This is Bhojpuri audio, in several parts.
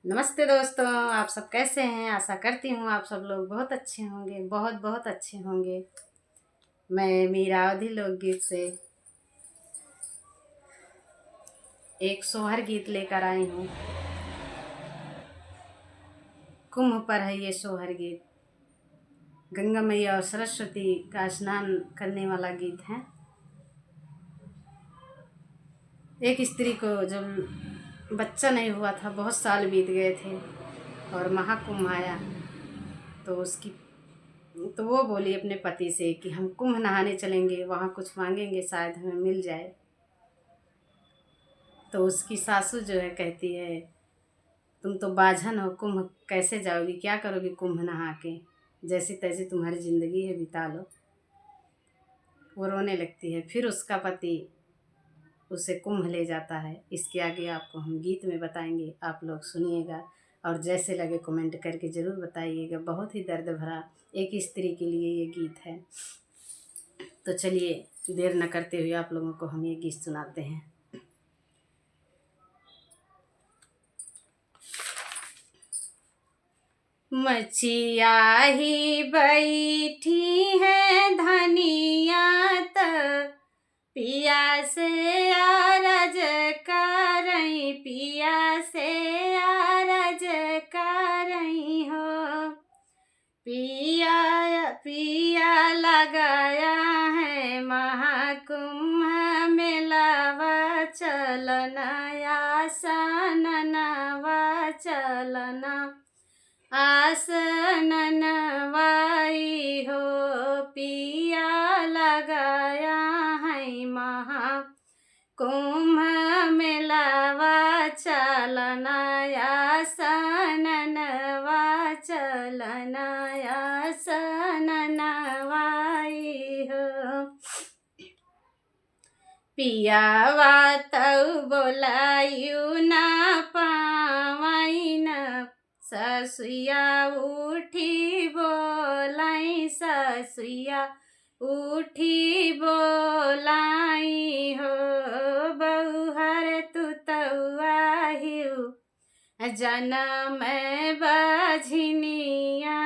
नमस्ते दोस्तों, आप सब कैसे हैं? आशा करती हूँ आप सब लोग बहुत अच्छे होंगे, बहुत बहुत अच्छे होंगे। मैं मीरावधी लोकगीत से एक सोहर गीत लेकर आई हूँ। कुंभ पर है ये सोहर गीत। गंगा मैया और सरस्वती का स्नान करने वाला गीत है। एक स्त्री को जब बच्चा नहीं हुआ था, बहुत साल बीत गए थे और महाकुंभ आया, तो उसकी तो वो बोली अपने पति से कि हम कुंभ नहाने चलेंगे, वहाँ कुछ मांगेंगे, शायद हमें मिल जाए। तो उसकी सासू जो है कहती है, तुम तो बाझन हो, कुंभ कैसे जाओगी, क्या करोगी कुंभ नहा के, जैसी तैसी तुम्हारी ज़िंदगी है, बिता लो। वो रोने लगती है। फिर उसका पति उसे कुंभ ले जाता है। इसके आगे आपको हम गीत में बताएंगे, आप लोग सुनिएगा और जैसे लगे कमेंट करके ज़रूर बताइएगा। बहुत ही दर्द भरा एक स्त्री के लिए ये गीत है। तो चलिए देर न करते हुए आप लोगों को हम ये गीत सुनाते हैं। मचिया ही बैठी है धनिया त पिया से आरज करई, पिया से आरज करई हो। पिया पिया लगाया है महाकुंभ मेलावा, चलना आसनवा चलना, आसन नवाई हो। पिया लगाया है महाकुंभ मेलावा, चलना आसन नवा चलना, आसन नवाई हो। पियावा तऊ बोलायु ना पावैन, ससुया उठी बोलाई, ससुया उठी बोलाई हो। बहुहर तू तऊ जनम बझनिया,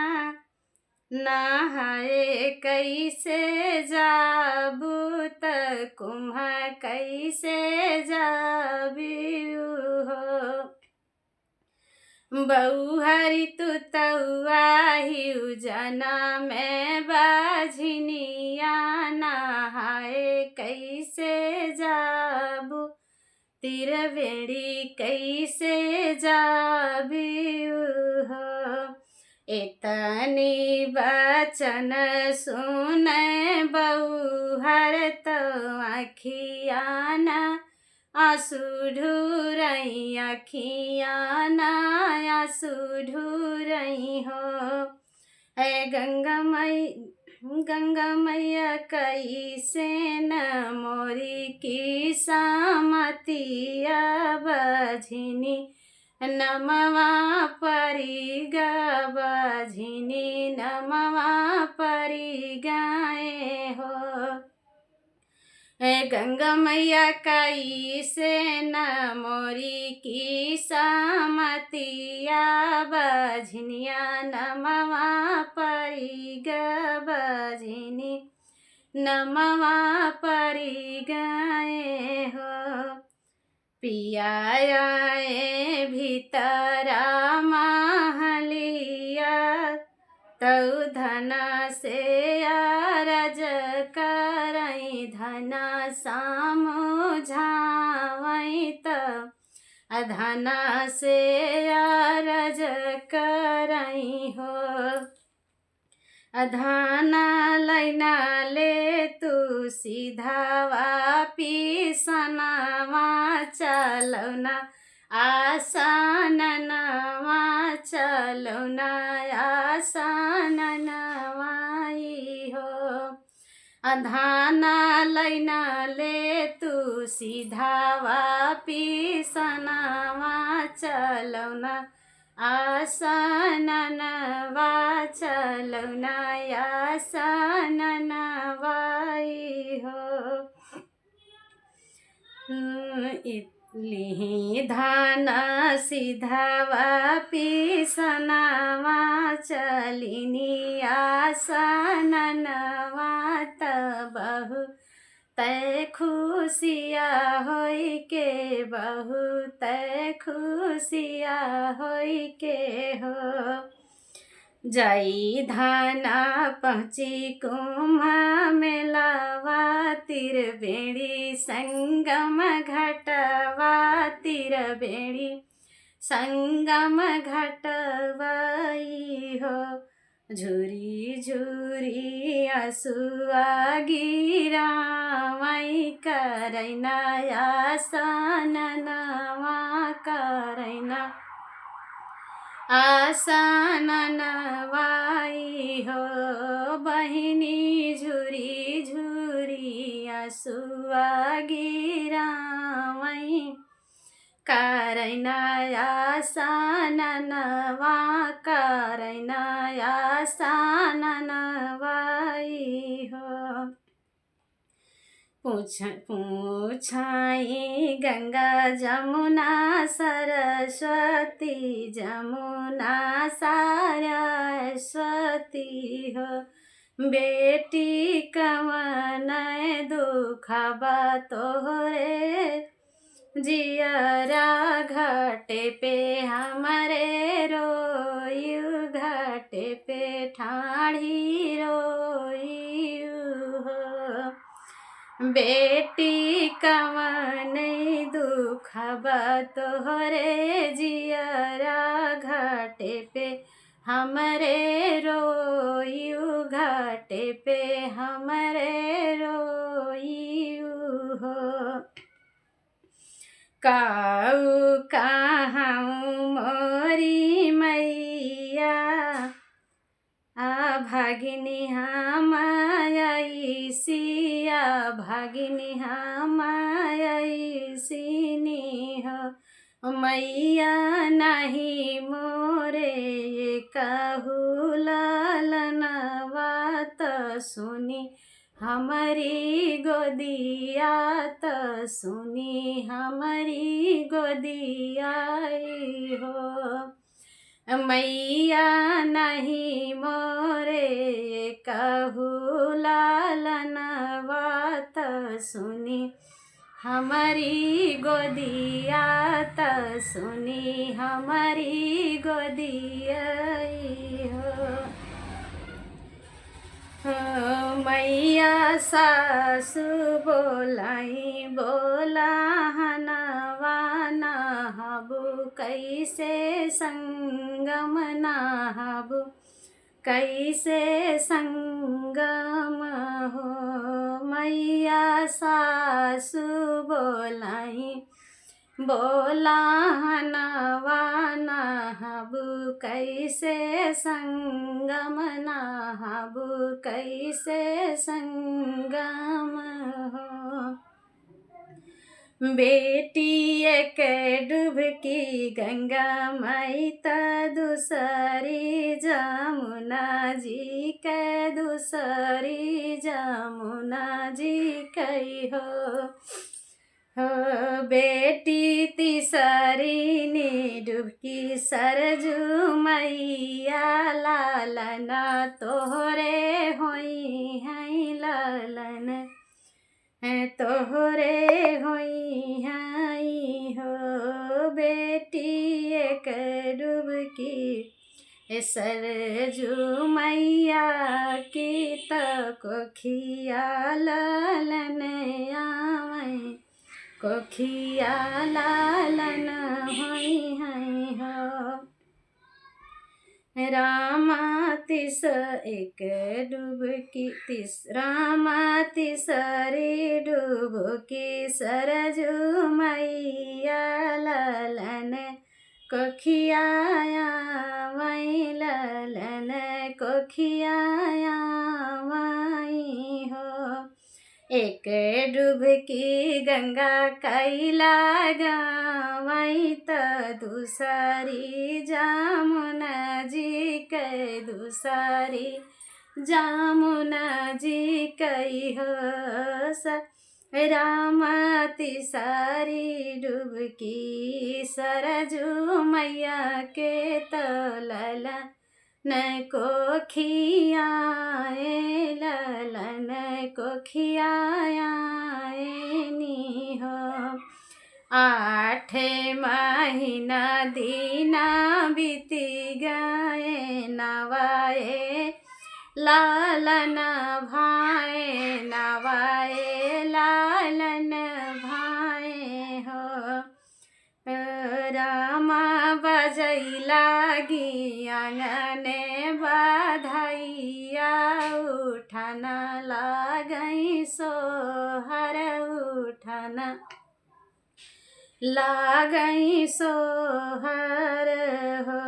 नहाए कैसे जाबू त कुम्भ कैसे जाबू हो। बहुहरी तू तऊ जनम बझनिया, नहाए कैसे जाबू, तिरवेणी कैसे जाबू हो। इतनी बचन सुन बहुहर तो अखियान आंसू ढूरई, अखियान आंसू ढूरई हो। है गंगा मैया कैसे न मोरी की सामतिया बझिनी, नमवा परी गा बझिनी, नमवा परी गाए हो। गंगा मैया कैसे न मोरी की सामतिया बझनिया, नमवा परी गा बझिनी, नमवा परी गाए हो। पिया आए भीतरा महलिया, तऊ धना से आरज करई, धना समझावई त धना से आरज करई हो। धना लैना ले तू सीधावा पीसनवा, चलौना आसन नवा चलौना, आसन नवाई हो। धाना लैना ले तू सीधावा पीसनवा, चलौना आसन नवा चलौना, आसन नवाई हो। लिहि धान सिधवा पिसनवा चलिनी आसनवा तबहु तै खुशिया होई के बहुत खुशिया होई के हो जई धाना पहुँची कुम्भ मेलावा त्रिवेणी संगम घटवा त्रिवेणी संगम घटवाई हो झुरी झुरी असुआ गिरावाई करैना आसनवा करैना आसन नवाई हो बहिनी झुरी झुरी आसुआ गिरावई करैना आसन नवा करैना आसन नवाई हो पूछाई गंगा जमुना सरस्वती जमुना सरस्वती हो बेटी कवन दुखबा तोहरे जियरा घाटे पे हमारे रोयू घाटे पे ठाढ़ी रोयू हो बेटी कवन दुखबा तोहरे जियरा घाटे पे हमरे रोयू घाटे पे हमरे रोयू हो काऊ कहाँ मोरी मैया आ भागिनी हमाई सिया भागिनी हमाई सिनी हो मैया नहीं मोरे कहू लालनवा त सुनी हमारी गोदिया त सुनी हमारी गोदियाई हो मैया नहीं मोरे कहू लालनवा त सुनी हमारी गोदिया त सुनी हमारी गोदियाई हो मैया सासु बोलाई बोला हनवा नहाबू कैसे संगम नहाबू कैसे संगम हो मैया सासु बोलाई बोला हनवा नहाबू कैसे संगम नहाबू कैसे संगम हो बेटी एक डुबकी गंगा माई त दूसरी जमुना जी के दूसरी जमुना जी कई हो बेटी तीसरी नी डुबकी सरजू मैया लालना तोहरे होई हैं लालन तोहरे होई हैं हो बेटी एक डुबकी सरजू मैया की कोखिया लालन आवे कोखिया लालन होई हैं हो रामा तिस एक डुबकी रामा तिसरी डुबकी सरजू मैया लालन कोखियाया वही लालन कोखियाया वही हो एक डुबकी गंगा कैला गई त दूसरी जमुना जी के दूसरी जमुना जी कई हो रामती सारी डुबकी सरजू मैया के तलल न को खियाए ललन को खियाए नी हो। 8 महीना दीना बीती गए नवाए लालन भाए नवाए लालन भाए हो। रामा बजई लागी आंगने बधाइया उठना लागई सोहर उठना लागई सोहर हो।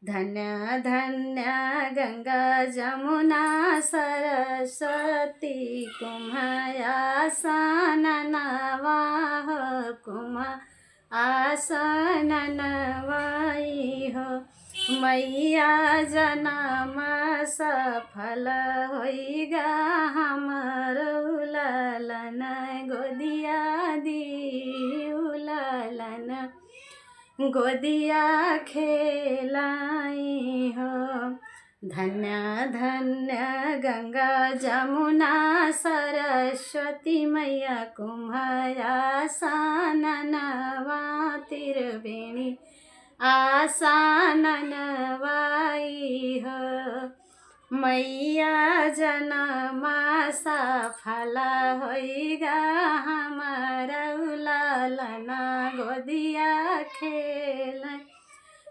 धन्य धन्य गंगा जमुना सरस्वती कुम्हाया आसन नवाह कुम्हा आसन नवाई हो। मैया जनम सफल होइगा हमरो ललन गोदिया दिउ ललन गोदिया खेलाई हो। धन्य धन्य गंगा जमुना सरस्वती मैया कुम्हारा आसन नवा त्रिवेणी आसन नवाई हो। मैया जनम सफल होइगा हमारा लालन गोदिया खेल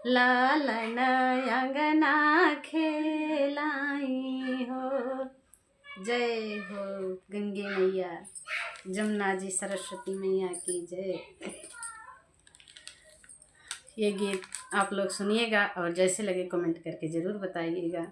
लालन अंगना खेलाई हो। जय हो गंगे मैया जमुना जी सरस्वती मैया की जय। ये गीत आप लोग सुनिएगा और जैसे लगे कमेंट करके ज़रूर बताइएगा।